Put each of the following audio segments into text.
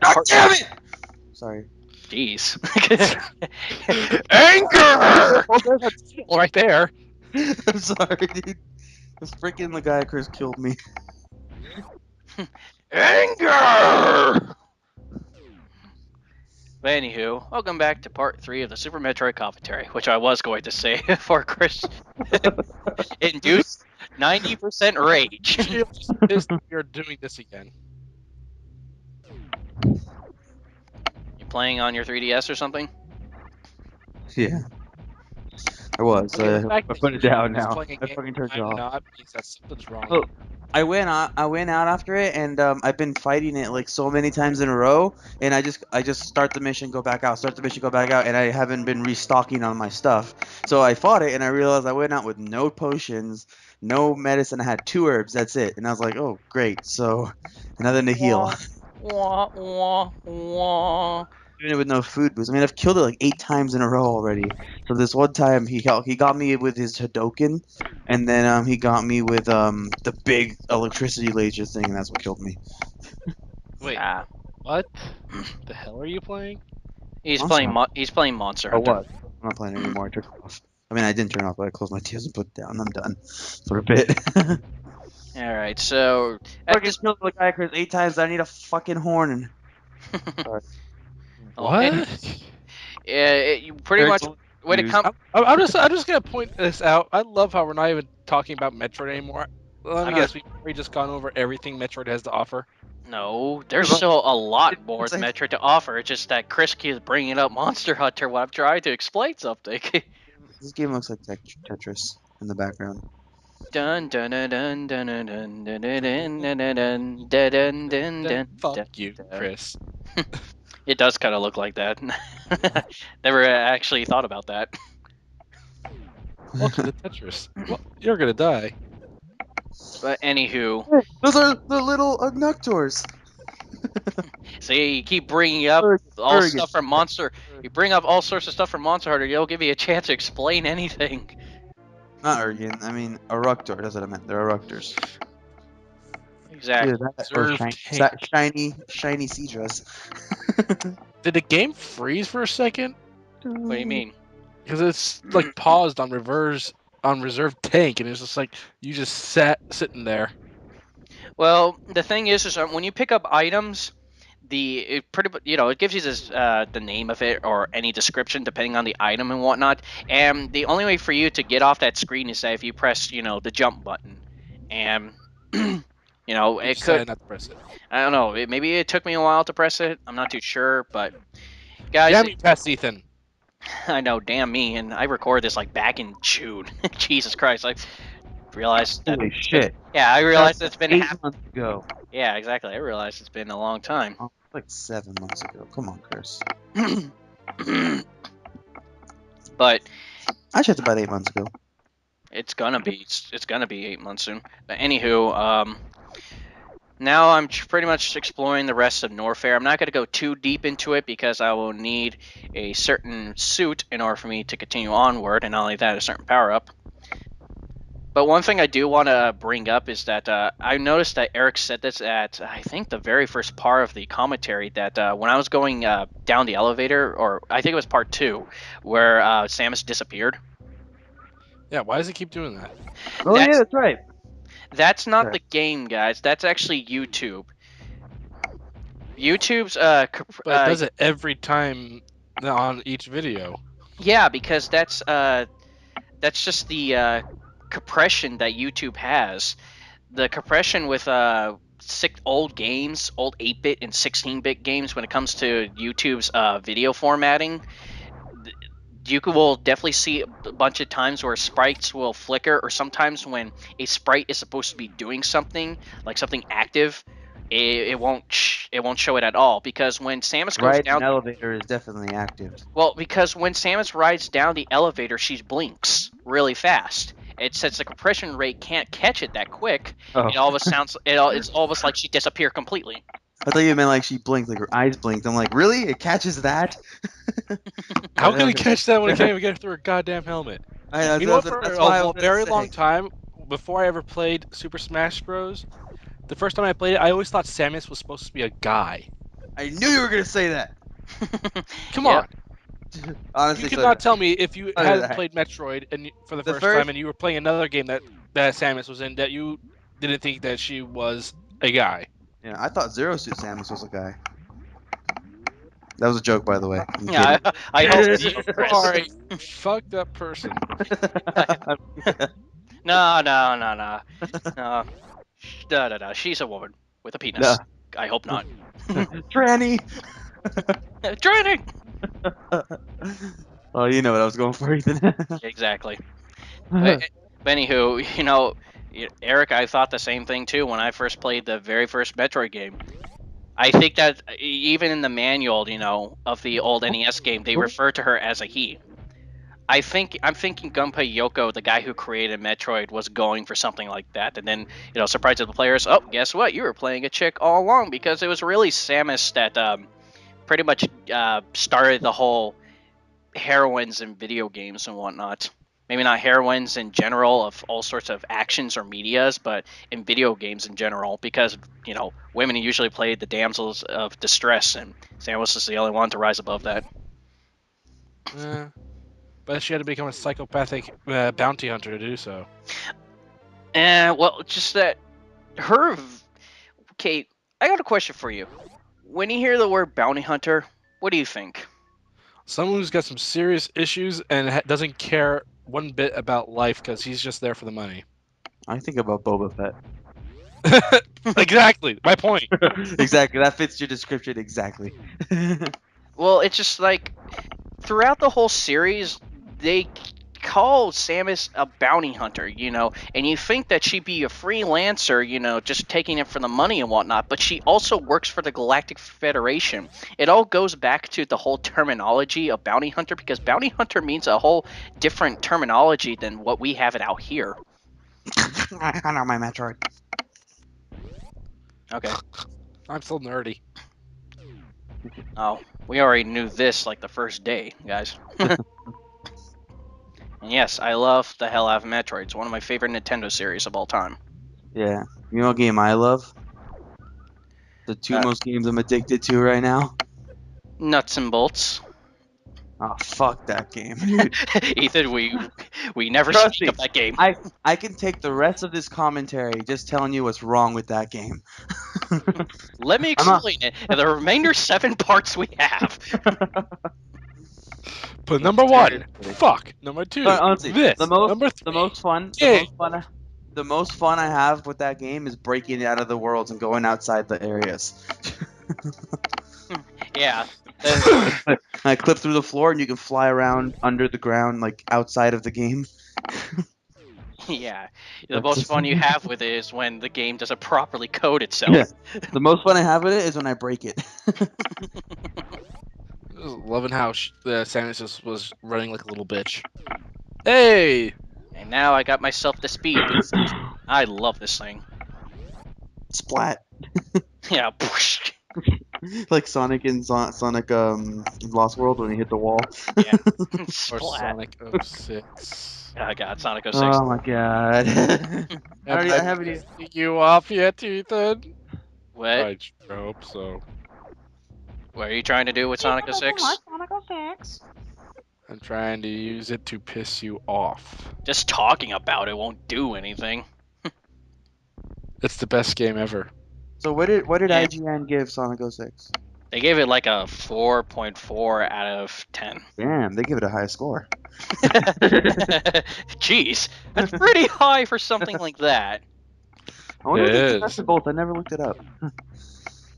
God damn it! Sorry. Jeez. Anger! Oh, there's a deal right there. I'm sorry, dude. This freaking Lagiacrus killed me. Anger! But anywho, welcome back to part 3 of the Super Metroid commentary, which I was going to say for Chris induced 90% rage. She'll just pissed that we are doing this again. You playing on your 3DS or something? Yeah. I was. Okay, the I fact that put it you're down just now. playing a I game fucking turned it I'm off. not means that something's wrong. Oh, I went out after it, and I've been fighting it like so many times in a row, and I just start the mission, go back out, start the mission, go back out, and I haven't been restocking on my stuff. So I fought it, and I realized I went out with no potions, no medicine. I had 2 herbs. That's it, and I was like, oh great. So nothing to heal. Wah, wah, wah. Doing it with no food boost. I mean, I've killed it like 8 times in a row already. So this one time he got me with his Hadoken, and then he got me with the big electricity laser thing, and that's what killed me. Wait, Ah, what the hell are you playing? he's Monster playing. Hunter. He's playing Monster I Hunter. was. I'm not playing it anymore. I turned it off. I mean, I didn't turn it off, but I closed my TS and put it down. I'm done for a bit. All right, so at Fucking this, killed the guy 8 times. I need a fucking horn. Sorry. oh, What? you pretty much when it comes. I'm just gonna point this out. I love how we're not even talking about Metroid anymore. Let me guess, we've just gone over everything Metroid has to offer. No, there's still a lot more It's like- Metroid to offer. It's just that Chris keeps bringing up Monster Hunter when I'm trying to explain something. This game looks like Tetris in the background. Dun dun dun dun dun dun dun dun dun dun dun dun dun dun dun Fuck dun. you, Chris. It does kind of look like that. Never actually thought about that. Welcome to Tetris. Well, you're gonna die. But anywho, Those are the little Noctors. see, you keep bringing up all stuff from Monster. You bring up all sorts of stuff from Monster Hunter. You'll give me a chance to explain anything. Not Ergen. I mean, Eructor. That's what I meant. They're Eructors. Exactly. Either that or Reserve shiny sea dress. Did the game freeze for a second? What do you mean? Because it's like paused on reserve tank, and it's just like you just sitting there. Well, the thing is when you pick up items, it gives you this the name of it or any description depending on the item and whatnot. And the only way for you to get off that screen is that if you press the jump button, and You it could. decided not to press it. I don't know. Maybe it took me a while to press it. I'm not too sure, but guys, Damn you, Tess Ethan. I know, damn me, and I recorded this like back in June. Jesus Christ! I realized that. Holy shit! Yeah, I realized it's been 8 months ago. Yeah, exactly. I realized it's been a long time. Oh, like 7 months ago. Come on, Chris. But I checked about 8 months ago. it's gonna be 8 months soon. But anywho, now I'm pretty much exploring the rest of Norfair. I'm not gonna go too deep into it because I will need a certain suit in order for me to continue onward, and not only that, a certain power up. But one thing I do want to bring up is that I noticed that Eric said this at I think the very first part of the commentary that when I was going down the elevator, or I think it was part 2, where Samus disappeared. Yeah, why does it keep doing that? Oh yeah, that's right. That's not Sorry. the game, guys. That's actually YouTube. YouTube's But it does it every time on each video. yeah, because that's just the compression that YouTube has. The compression with old games, old 8-bit and 16-bit games, when it comes to YouTube's video formatting, you will definitely see a bunch of times where sprites will flicker, or sometimes when a sprite is supposed to be doing something, like something active, it won't show it at all, because when Samus goes Riding down, elevator is definitely active. well, because when Samus rides down the elevator, she blinks really fast. It says the compression rate can't catch it that quick. Oh. It almost sounds it's almost like she disappeared completely. I thought you meant like she blinked, like her eyes blinked. I'm like, really? It catches that? How can we catch that when we can't even get through a goddamn helmet? I, You know, that's, for that's why I was a gonna very say. long time, before I ever played Super Smash Bros., the first time I played it, I always thought Samus was supposed to be a guy. I knew you were gonna say that. Come Yep. on. Honestly, You could so not did tell me if you So did hadn't I. played Metroid and for the The first time first, and you were playing another game that Samus was in that you didn't think that she was a guy. yeah, I thought Zero Suit Samus was a guy. That was a joke, by the way. I'm Yeah, kidding. I hope You so, Chris. are a fucked up person. No, no, no, no, no, no, no, no. She's a woman with a No. penis. I hope not. Tranny. Training. Oh, you know what I was going for, Ethan. Exactly. But, but anywho, Eric, I thought the same thing too when I first played the very first Metroid game. I think that even in the manual, of the old NES game, they refer to her as a he. I'm thinking Gunpei Yoko, the guy who created Metroid, was going for something like that, and then surprise the players. Oh, guess what? You were playing a chick all along because it was really Samus that pretty much started the whole heroines in video games and whatnot. Maybe not heroines in general of all sorts of actions or medias, but in video games in general, because women usually play the damsels of distress, and Samus is the only one to rise above that. But she had to become a psychopathic bounty hunter to do so. And well, just that her. Kate, I got a question for you. When you hear the word bounty hunter, what do you think? Someone who's got some serious issues and doesn't care one bit about life because he's just there for the money. I think about Boba Fett. Exactly, my point. Exactly. That fits your description exactly. Well, it's just like throughout the whole series, they call Samus a bounty hunter, and you think that she'd be a freelancer, just taking it for the money and whatnot, but she also works for the Galactic Federation. It all goes back to the whole terminology of bounty hunter because bounty hunter means a whole different terminology than what we have it out here. I know my Metroid. Okay. I'm so nerdy. Oh, we already knew this like the first day, guys. And yes, I love the hell out of Metroid. It's one of my favorite Nintendo series of all time. Yeah. You know what game I love? The two Uh, most games I'm addicted to right now? Nuts and bolts. Oh, fuck that game, dude. Ethan, we never Trust speak me. of that game. I can take the rest of this commentary just telling you what's wrong with that game. Let me I'm not. explain it in the remainder 7 parts we have. But number one, fuck. Number two, But honestly, this. Number the three, most fun, game. the most fun I have with that game is breaking it out of the worlds and going outside the areas. Yeah. I clip through the floor and you can fly around under the ground, like outside of the game. Yeah. The That's most just- fun you have with it is when the game doesn't properly code itself. Yeah. The most fun I have with it is when I break it. Loving how the Samus was running like a little bitch. Hey! And now I got myself the speed boost. I love this thing. Splat. Yeah. Like Sonic in Sonic Lost World when he hit the wall. Yeah. Or Splat. Sonic 06. Oh god, Sonic 06. Oh my god. I haven't even. You off yet, Ethan? What? I sure hope so. What are you trying to do with Sonic 06? I'm trying to use it to piss you off. Just talking about it won't do anything. It's the best game ever. So what did Yeah. IGN give Sonic 06? They gave it like a 4.4 out of 10. Damn, they give it a high score. Jeez, that's pretty high for something like that. I wonder It if they is. tested both. I never looked it up.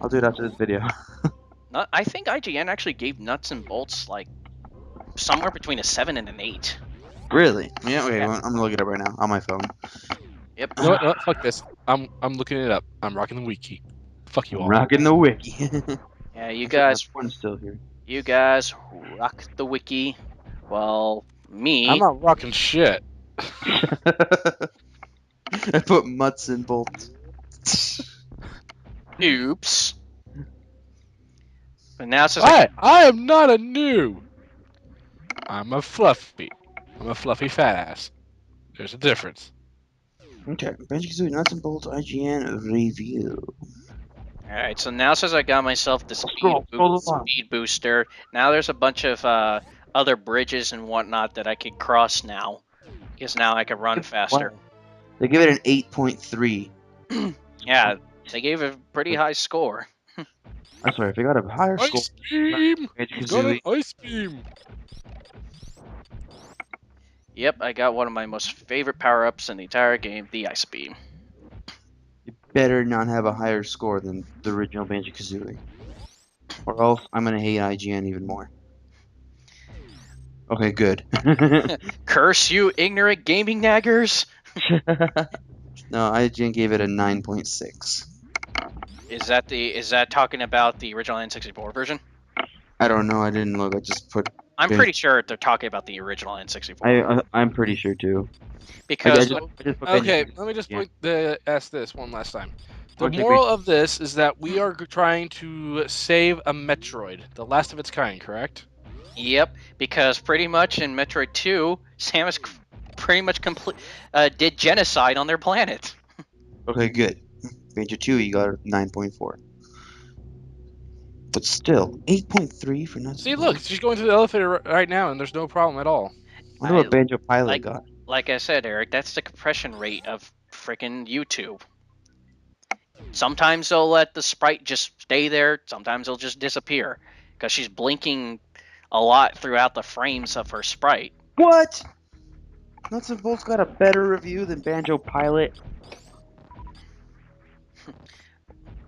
I'll do it after this video. I think IGN actually gave Nuts and Bolts like somewhere between a 7 and an 8. Really? Yeah. Wait, Yeah. I'm gonna look it up right now on my phone. Yep. You know what? No, fuck this. I'm looking it up. I'm rocking the wiki. Fuck you I'm all. rocking the wiki. Yeah, you I think guys, my phone's still here. rock the wiki. Well, I'm me, not rocking shit. I put mutts and bolts. oops. But now it's just like, I am not a noob. I'm a fluffy. I'm a fluffy fat ass. There's a difference. Okay, Banjo-Kazooie Nuts and Bolts IGN review. Alright, so now since I got myself the Scroll the bottom. speed booster, now there's a bunch of other bridges and whatnot that I can cross now. Because now I can run faster. They give it an 8.3. Yeah, they gave a pretty high score. I'm sorry, if I got a higher score. Ice beam! He's got an Banjo-Kazooie. ice beam! Yep, I got one of my most favorite power-ups in the entire game, the Ice Beam. You better not have a higher score than the original Banjo-Kazooie. Or else I'm gonna hate IGN even more. Okay, good. Curse you, ignorant gaming naggers! No, IGN gave it a 9.6. Is that talking about the original N64 version? I don't know. I didn't look. I just put. I'm pretty sure they're talking about the original N64. I'm pretty sure too. Because I just put Okay, Banjo-Kazooie. let me just Yeah. ask this one last time. The Okay, moral of this is that we are trying to save a Metroid, the last of its kind, correct? Yep, because pretty much in Metroid 2, Samus pretty much did genocide on their planet. Okay, good. Banjo-Tooie got a 9.4. But still, 8.3 for nuts. See, look, she's going through the elevator right now, and there's no problem at all. I wonder what Banjo Pilot like- got. Like I said, Eric, that's the compression rate of freaking YouTube. Sometimes they'll let the sprite just stay there, sometimes it'll just disappear. Because she's blinking a lot throughout the frames of her sprite. What? Nuts and Bolts got a better review than Banjo Pilot.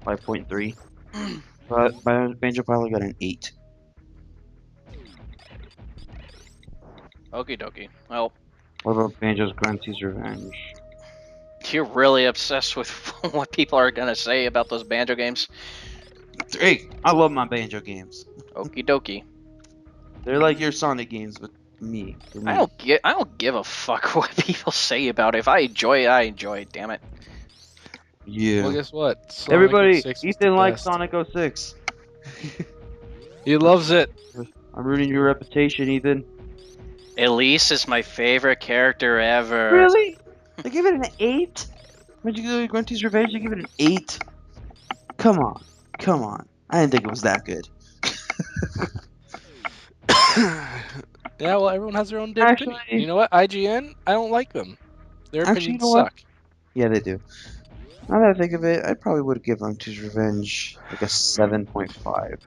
5.3. But Banjo Pilot got an 8. Okie dokie. Well, What about Banjo's Grunty's Revenge? you're really obsessed with what people are gonna say about those Banjo games. Hey, I love my Banjo games. Okie dokie. They're like your Sonic games, but me. For me. I don't give a fuck what people say about it. If I enjoy it, I enjoy it. Damn it. Yeah. Well, guess what? Sonic Everybody, 06 was the Ethan likes best. Sonic 06. He loves it. I'm ruining your reputation, Ethan. Elise is my favorite character ever. Really? They give it an 8? When'd you go to Grunty's Revenge? They give it an 8? Come on. Come on. I didn't think it was that good. Yeah, well, everyone has their own damn opinion. Actually- You know what? IGN, I don't like them. Their Actually, opinions you know what? suck. Yeah, they do. Now that I think of it, I probably would give Grunty's Revenge like a 7.5.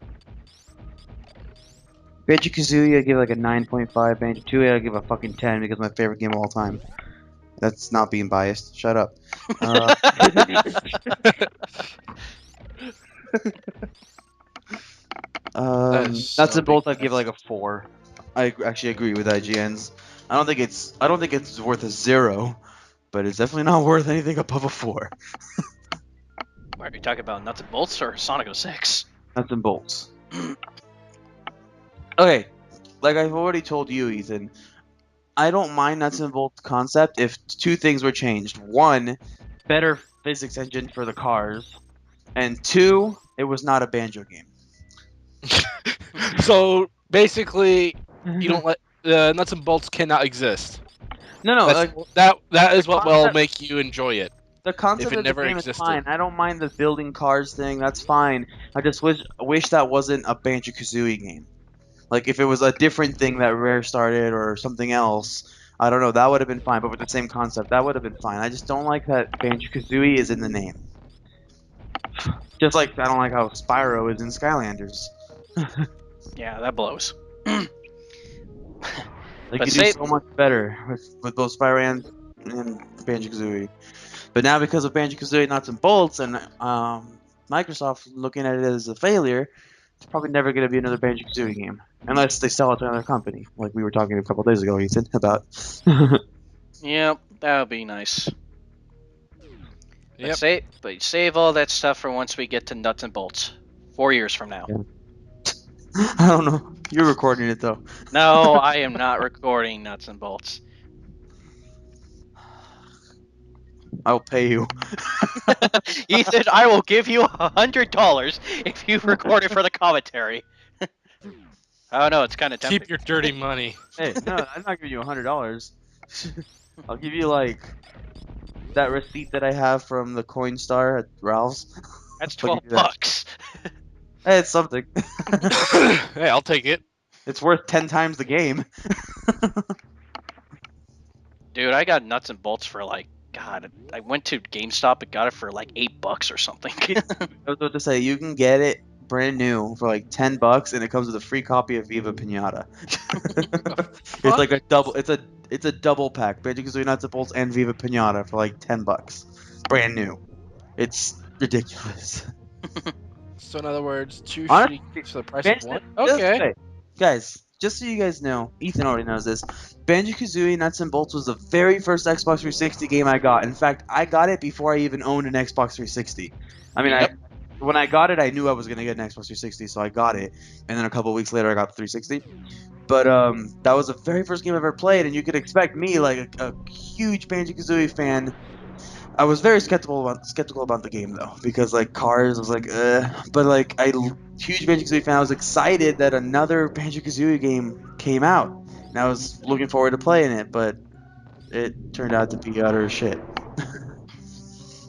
Banjo-Kazooie, I'd give like a 9.5. Banjo-Tooie, I'd give a fucking 10 because it's my favorite game of all time. That's not being biased. Shut up. That is so Nuts and Bolts, I'd big give like a 4. I actually agree with IGN's. I don't think it's worth a 0, but it's definitely not worth anything above a 4. Are you talking about Nuts and Bolts or Sonic 06? Nuts and Bolts. Okay, like I've already told you, Ethan, I don't mind Nuts and Bolts concept if two things were changed. One, better physics engine for the cars, and two, it was not a Banjo game. So basically, you don't let nuts and bolts cannot exist. No, That's, like that is what will concept- make you enjoy it. the concept if it of the never game existed. is fine. I don't mind the building cars thing. That's fine. I just wish that wasn't a Banjo Kazooie game. Like if it was a different thing that Rare started or something else, I don't know. That would have been fine. But with the same concept, that would have been fine. I just don't like that Banjo Kazooie is in the name. Just like I don't like how Spyro is in Skylanders. Yeah, that blows. Like But you do so much better with both Spyro and Banjo Kazooie. But now because of Banjo Kazooie Nuts and Bolts and Microsoft looking at it as a failure, it's probably never going to be another Banjo Kazooie game unless they sell it to another company, like we were talking a couple days ago, Ethan, about. Yep, that would be nice. Yep. But save all that stuff for once we get to Nuts and Bolts. 4 years from now. Yeah. I don't know. You're recording it though. No, I am not recording Nuts and Bolts. I'll pay you. Ethan, I will give you $100 if you record it for the commentary. Oh no, it's kind of tempting. Keep your dirty money. Hey, no, I'm not giving you $100. I'll give you like that receipt that I have from the Coinstar at Ralph's. That's I'll give 12 you that. bucks. Hey, it's something. Hey, I'll take it. It's worth 10 times the game. Dude, I got nuts and bolts for like, God, I went to GameStop and got it for like $8 or something. I was about to say you can get it brand new for like $10, and it comes with a free copy of Viva Pinata. It's like a double. It's a double pack. Banjo-Kazooie Nuts and Bolts and Viva Pinata for like $10, brand new. It's ridiculous. So in other words, two Honestly, shitty games for the price of Banjo, one. just Okay. wait. Guys, just so you guys know, Ethan already knows this. Banjo-Kazooie Nuts and Bolts was the very first Xbox 360 game I got. In fact, I got it before I even owned an Xbox 360. I mean, Yep. when I got it, I knew I was gonna get an Xbox 360, so I got it. And then a couple weeks later, I got the 360. But that was the very first game I ever played, and you could expect me, like a huge Banjo-Kazooie fan. I was very skeptical about the game though, because like Cars was like, but like huge Banjo Kazooie fan. I was excited that another Banjo Kazooie game came out, and I was looking forward to playing it, but it turned out to be utter shit.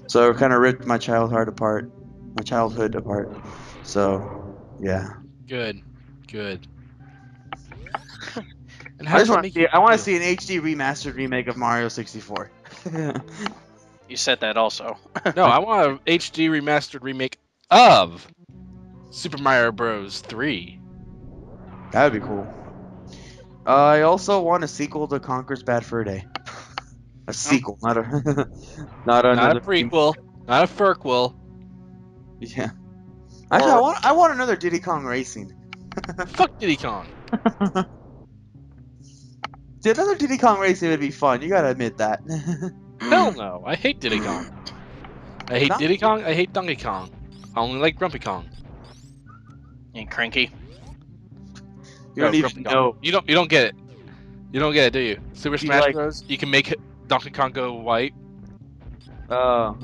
So it kind of ripped my childhood apart. So yeah, Good. Good. And how I does just that want to make see. you I want to feel? see an HD remastered remake of Mario 64. That You said that also. No, I want a HD remastered remake of Super Mario Bros. 3. would be cool. I also want a sequel to Conker's Bad Fur Day. A sequel, not a not Not a another. prequel. Not a furquel. Yeah. Actually, Or I want another Diddy Kong Racing. Fuck Diddy Kong. See, another Diddy Kong Racing would be fun. You gotta admit that. Hell no. I hate Diddy Kong. I hate Not- Diddy Kong. I hate Donkey Kong. I only like Grumpy Kong. and Cranky. you No, don't Grumpy even Kong. know. You don't get it. You don't get it, do you? Super You Smash like. Bros. You can make Donkey Kong go white Oh.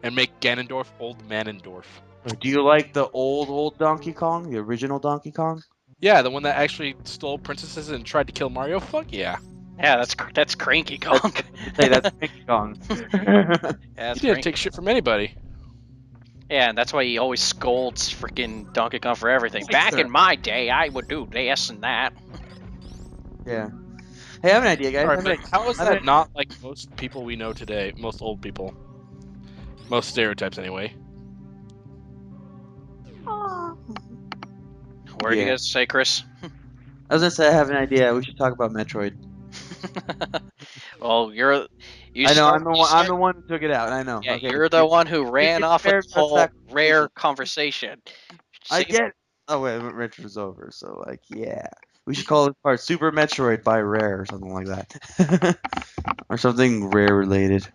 and make Ganondorf old Manendorf. Do you like the old Donkey Kong, the original Donkey Kong? Yeah, the one that actually stole princesses and tried to kill Mario. Fuck yeah. Yeah, that's Cranky That's Kong. say that's Donkey Kong. Yeah, He that's didn't Cranky. take shit from anybody. Yeah, and that's why he always scolds freaking Donkey Kong for everything. Like, Back sir. in my day, I would do this and that. Yeah. Hey, I have an idea, guys. I Alright, have an but idea. how is I have that an- not like most people we know today? Most old people. Most stereotypes, anyway. Where do you Yeah. guys say, Chris? I was gonna say I have an idea. We should talk about Metroid. Well, you I know start. I'm the You one. I'm start. the one who took it out. I know. Yeah, Okay. you're the one who You ran get off with prepared the for that whole rare conversation. conversation. I Say, get. Oh wait, Metroid's over. So like, yeah, we should call this part Super Metroid by Rare or something like that, or something Rare related.